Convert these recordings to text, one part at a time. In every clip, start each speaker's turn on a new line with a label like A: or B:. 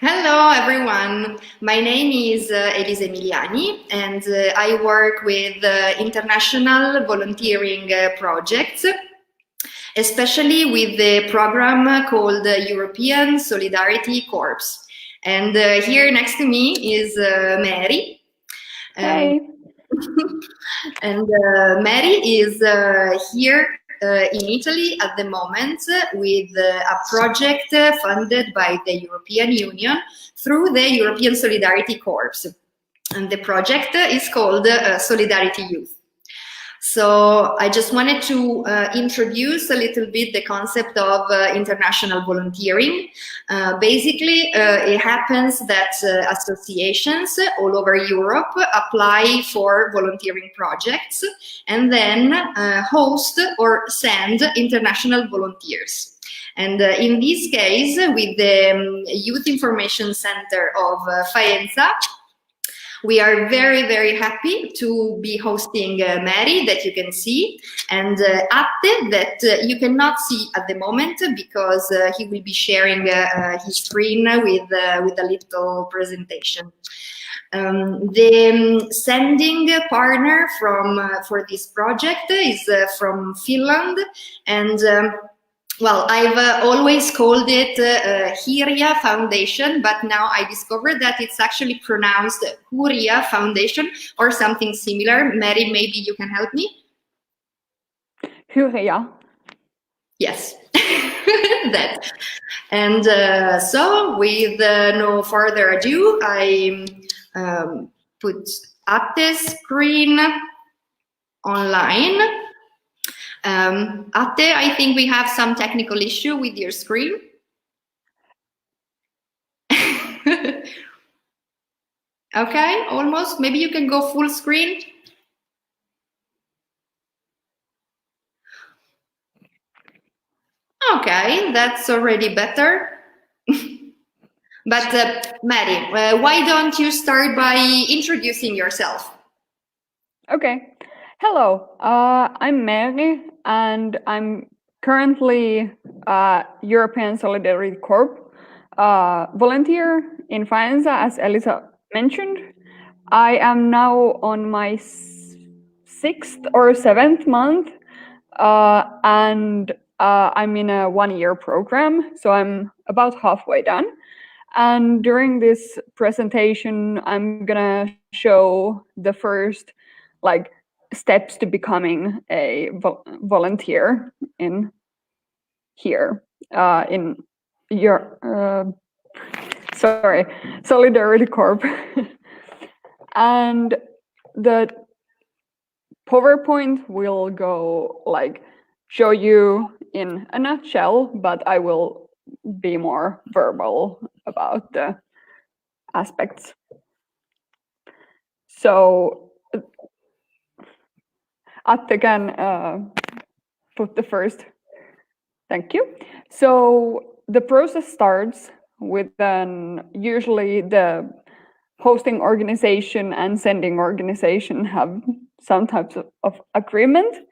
A: Hello, everyone. My name is Elisa Emiliani, and I work with international volunteering projects, especially with the program called European Solidarity Corps. And here next to me is Mary.
B: Hey.
A: And Mary is here in Italy at the moment with a project funded by the European Union through the European Solidarity Corps. And the project is called Solidarity Youth. So I just wanted to introduce a little bit the concept of international volunteering. Basically, it happens that associations all over Europe apply for volunteering projects and then host or send international volunteers. And in this case, with the Youth Information Center of Faenza, we are very, very happy to be hosting Mary, that you can see, and Atte, that you cannot see at the moment because he will be sharing his screen with a little presentation. The sending partner for this project is from Finland, and well, I've always called it Hyria Foundation, but now I discovered that it's actually pronounced Huria Foundation or something similar. Mary, maybe you can help me?
B: Hyria.
A: Yes, that. And so with no further ado, I put up the screen online. Atte, I think we have some technical issue with your screen. Okay, almost. Maybe you can go full screen. Okay, that's already better. But Mary, why don't you start by introducing yourself?
B: Okay. Hello, I'm Mary, and I'm currently European Solidarity Corps volunteer in Faenza, as Elisa mentioned. I am now on my 6th or 7th month, and I'm in a 1-year program, so I'm about halfway done. And during this presentation, I'm gonna show the first steps to becoming a volunteer in here in your Solidarity Corp. And the PowerPoint will go show you in a nutshell, but I will be more verbal about the aspects. So Atte can put the first. Thank you. So the process starts with usually the hosting organization and sending organization have some types of agreement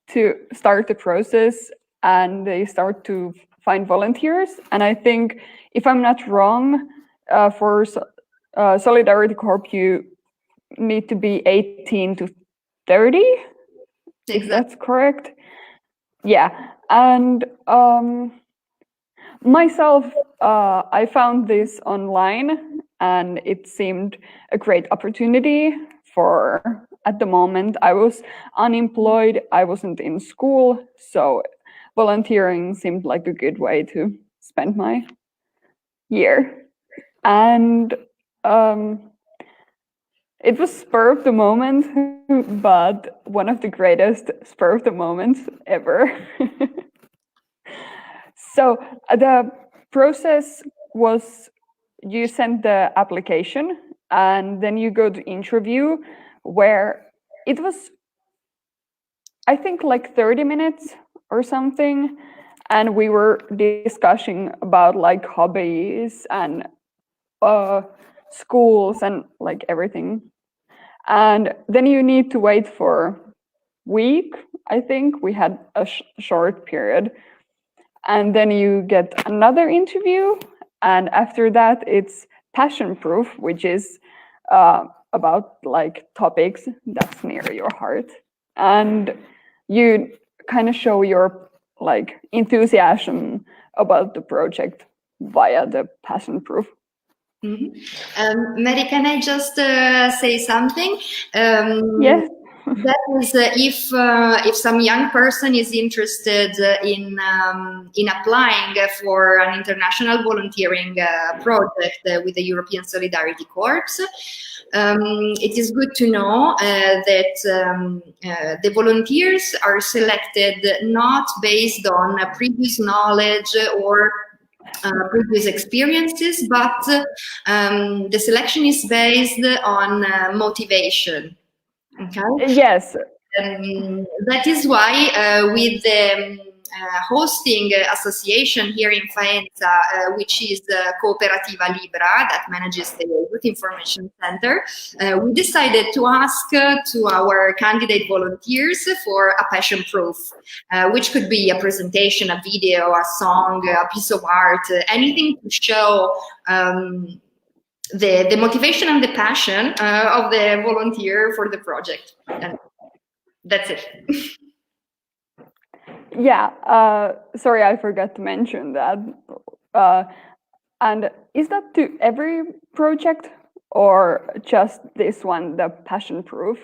B: to start the process, and they start to find volunteers. And I think, if I'm not wrong, for Solidarity Corp, you need to be 18 to 30.
A: Exactly.
B: If that's correct. Yeah. And myself, I found this online, and it seemed a great opportunity for, at the moment, I was unemployed, I wasn't in school, so volunteering seemed like a good way to spend my year. And it was spur of the moment, but one of the greatest spur of the moments ever. So the process was, you send the application and then you go to interview, where it was, I think, 30 minutes or something. And we were discussing about hobbies and schools and everything. And then you need to wait for a week. I think we had a short period. And then you get another interview, And after that, it's passion proof, which is about like topics that's near your heart. And you kind of show your like enthusiasm about the project via the passion proof.
A: Mary, can I just say something?
B: Yes.
A: That is, if some young person is interested in applying for an international volunteering project with the European Solidarity Corps, it is good to know that the volunteers are selected not based on previous knowledge or previous experiences, but the selection is based on motivation. Okay.
B: Yes.
A: That is why with the hosting association here in Faenza, which is Cooperativa Libra that manages the Youth Information Center, we decided to ask to our candidate volunteers for a passion proof, which could be a presentation, a video, a song, a piece of art, anything to show the motivation and the passion of the volunteer for the project. And that's it.
B: Yeah. Sorry, I forgot to mention that. And is that to every project or just this one, the passion proof?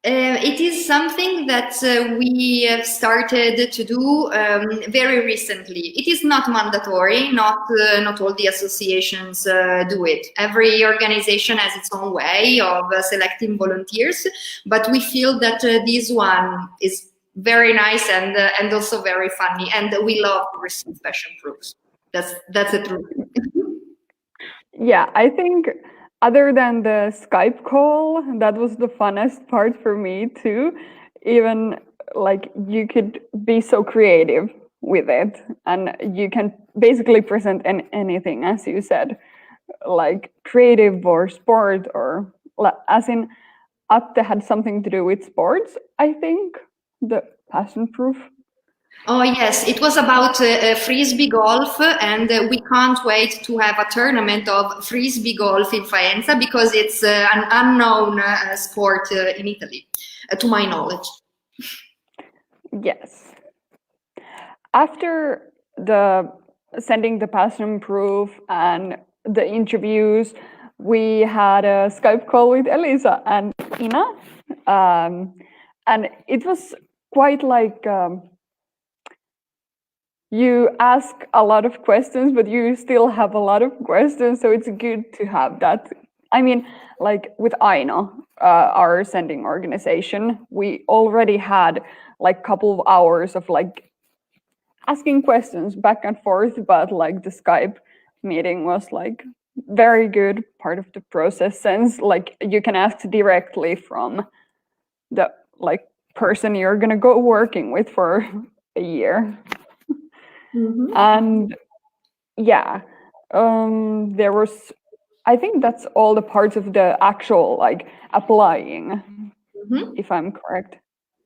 A: It is something that we have started to do very recently. It is not mandatory, not all the associations do it. Every organization has its own way of selecting volunteers, but we feel that this one is very nice and also very funny, and we love to receive passion proofs. That's the truth.
B: Yeah, I think other than the Skype call, that was the funnest part for me too. Even like you could be so creative with it, and you can basically present anything, as you said, like creative or sport, or as in Atte had something to do with sports, I think, the passion proof.
A: Oh yes, it was about frisbee golf, and we can't wait to have a tournament of frisbee golf in Faenza because it's an unknown sport in Italy, to my knowledge.
B: Yes. After the sending the passion proof and the interviews, we had a Skype call with Elisa and Ina, and it was quite like. You ask a lot of questions, but you still have a lot of questions, so it's good to have that. I mean, like with Aina, our sending organization, we already had like couple of hours of like asking questions back and forth, but like the Skype meeting was like very good part of the process, since like you can ask directly from the like person you're gonna go working with for a year. And yeah, there was, I think that's all the parts of the actual like applying, if I'm correct.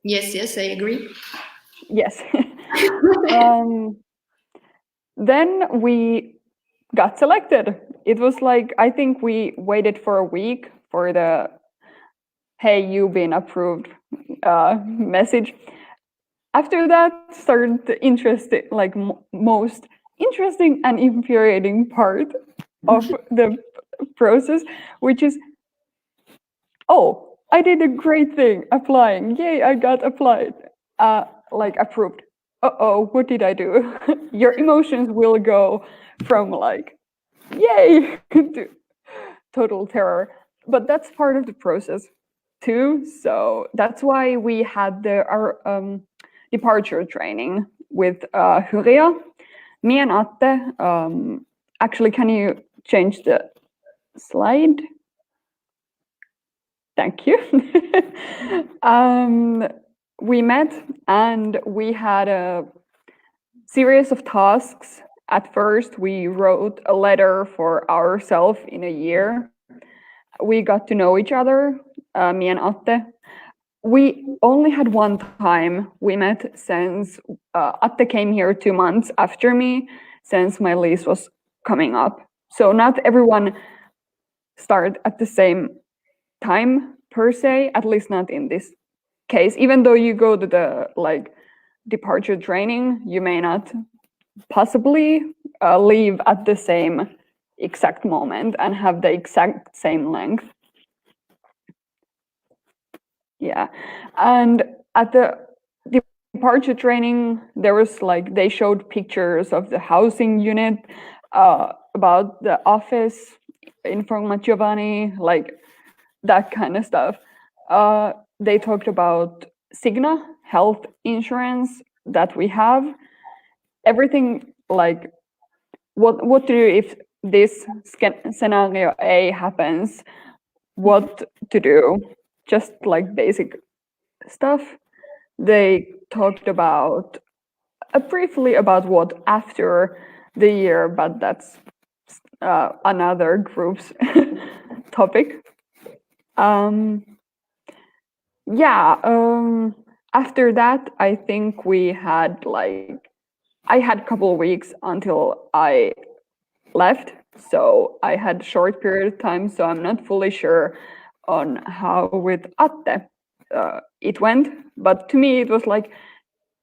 A: Yes, I agree.
B: Yes. Then we got selected. It was like, I think we waited for a week for the "Hey, you've been approved" message. After that started the interesting, like most interesting and infuriating part of the process, which is, oh, I did a great thing applying. Yay, I got applied, like approved. Uh-oh, what did I do? Your emotions will go from like, yay, to total terror. But that's part of the process too. So that's why we had our departure training with Huria. Me and Atte, actually, can you change the slide? Thank you. We met and we had a series of tasks. At first, we wrote a letter for ourselves in a year. We got to know each other, me and Atte. We only had one time we met since Atte came here 2 months after me. since my lease was coming up. So not everyone started at the same time per se, at least not in this case. Even though you go to the departure training, you may not possibly leave at the same exact moment and have the exact same length. Yeah, and at the departure training, there was they showed pictures of the housing unit, about the office in Forma Giovanni, that kind of stuff. They talked about Cigna health insurance that we have, everything what to do if this scenario A happens, what to do, just basic stuff. They talked about briefly about what after the year, but that's another group's topic. After that, I think we had I had a couple of weeks until I left, so I had a short period of time, so I'm not fully sure on how with Atte it went, but to me it was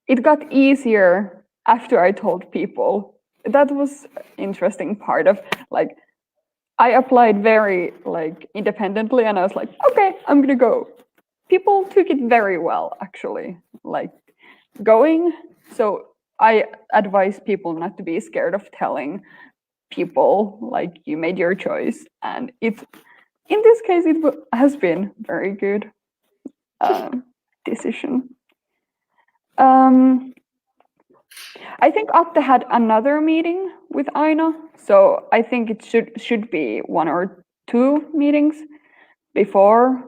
B: it got easier after I told people. That was interesting part of I applied very independently, and I was okay, I'm gonna go. People took it very well, actually, going. So I advise people not to be scared of telling people you made your choice, and in this case it has been very good decision. I think Atte had another meeting with Aina, so I think it should be 1 or 2 meetings before,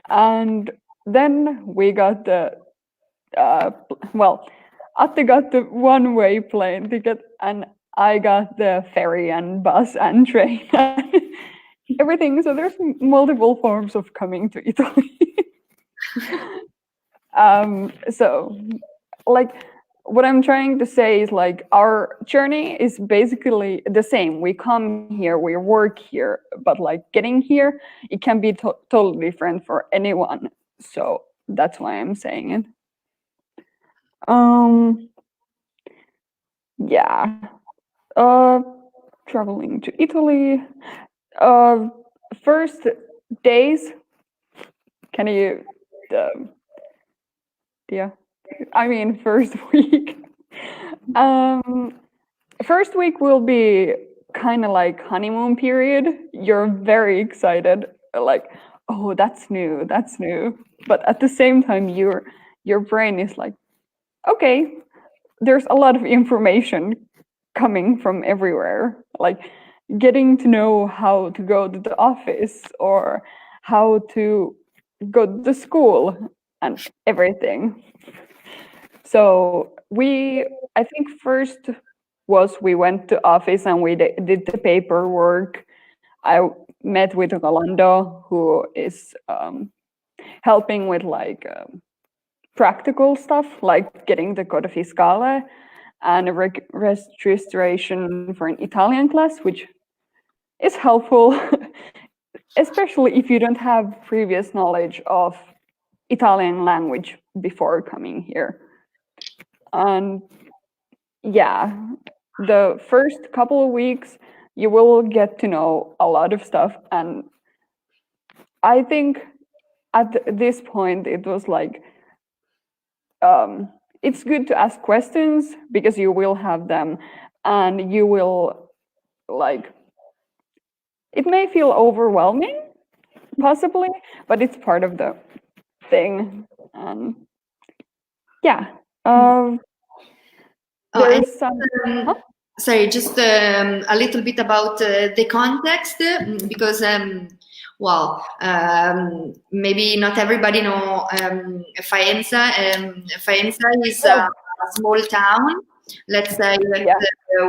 B: and then we got the Atte got the one-way plane ticket, and I got the ferry and bus and train and everything. So there's multiple forms of coming to Italy. So what I'm trying to say is our journey is basically the same. We come here, we work here, but getting here, it can be totally different for anyone. So that's why I'm saying it. Yeah. Traveling to Italy. First days. Can you? Yeah. I mean, first week. First week will be kind of honeymoon period. You're very excited, oh, that's new. But at the same time, your brain is okay, there's a lot of information coming from everywhere, getting to know how to go to the office or how to go to the school and everything. So I think first was we went to office and we did the paperwork. I met with Rolando, who is helping with practical stuff, like getting the Code Fiscale and a registration for an Italian class, which is helpful, especially if you don't have previous knowledge of Italian language before coming here. And yeah, the first couple of weeks, you will get to know a lot of stuff. And I think at this point, it was it's good to ask questions because you will have them, and you will it may feel overwhelming, possibly, but it's part of the thing. Yeah. There's some.
A: Sorry, just a little bit about the context, because maybe not everybody know Faenza. Faenza is a small town. Let's say that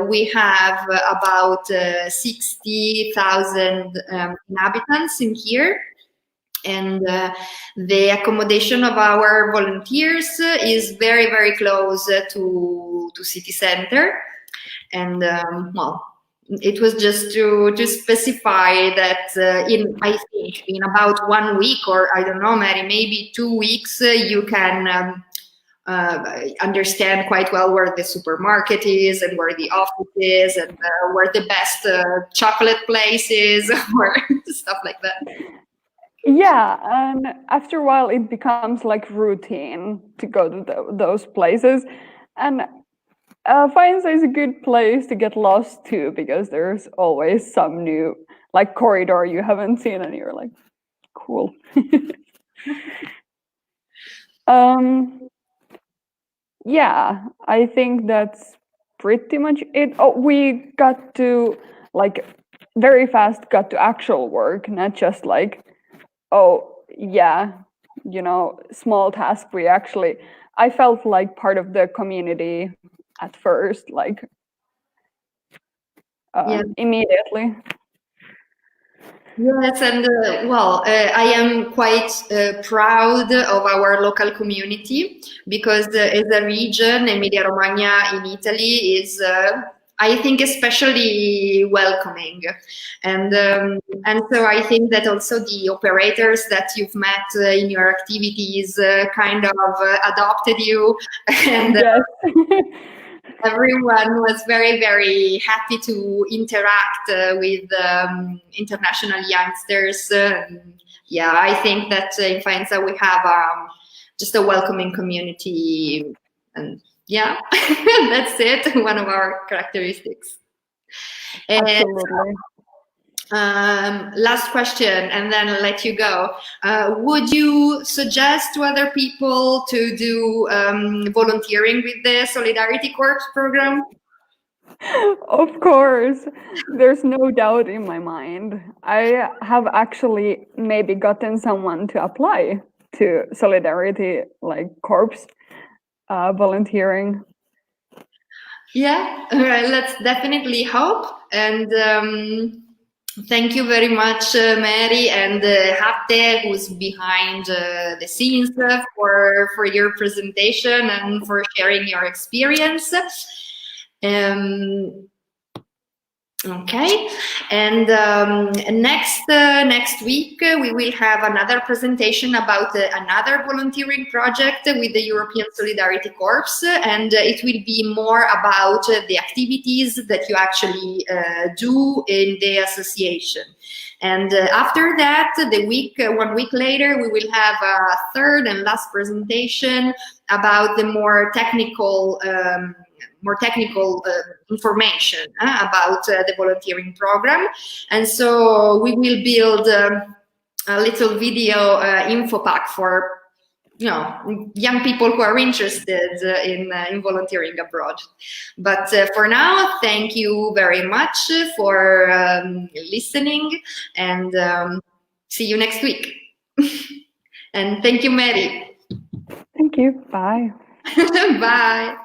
A: we have about 60,000 inhabitants in here. And the accommodation of our volunteers is very, very close to city center. And well, it was just to specify that I think in about 1 week, or I don't know, Mary, maybe 2 weeks, you can understand quite well where the supermarket is and where the office is and where the best chocolate place is or stuff like that.
B: Yeah, and after a while it becomes like routine to go to those places. And Faenza is a good place to get lost to, because there's always some new like corridor you haven't seen and you're like, cool. Yeah, I think that's pretty much it. Oh, we got to like very fast got to actual work, not just like, oh yeah, small task. I felt like part of the community at first, like immediately.
A: Yes, and well, I am quite proud of our local community because as a region, Emilia-Romagna in Italy is, I think, especially welcoming, and so I think that also the operators that you've met in your activities kind of adopted you, and
B: Yes.
A: everyone was very, very happy to interact with international youngsters. Yeah, I think that in Faenza we have just a welcoming community, and yeah, that's it. One of our characteristics.
B: Absolutely.
A: Last question, and then I'll let you go. Would you suggest to other people to do volunteering with the Solidarity Corps program?
B: Of course, there's no doubt in my mind. I have actually maybe gotten someone to apply to Solidarity like Corps volunteering.
A: Yeah, all right, let's definitely hope. And thank you very much, Mary, and Hatte, who's behind the scenes for your presentation and for sharing your experience. Okay, and next week we will have another presentation about another volunteering project with the European Solidarity Corps, and it will be more about the activities that you actually do in the association. And after that, 1 week later, we will have a third and last presentation about the more technical information about the volunteering program. And so we will build a little video info pack for young people who are interested in volunteering abroad. But for now, thank you very much for listening, and see you next week. And thank you, Mary.
B: Thank you. Bye.
A: Bye.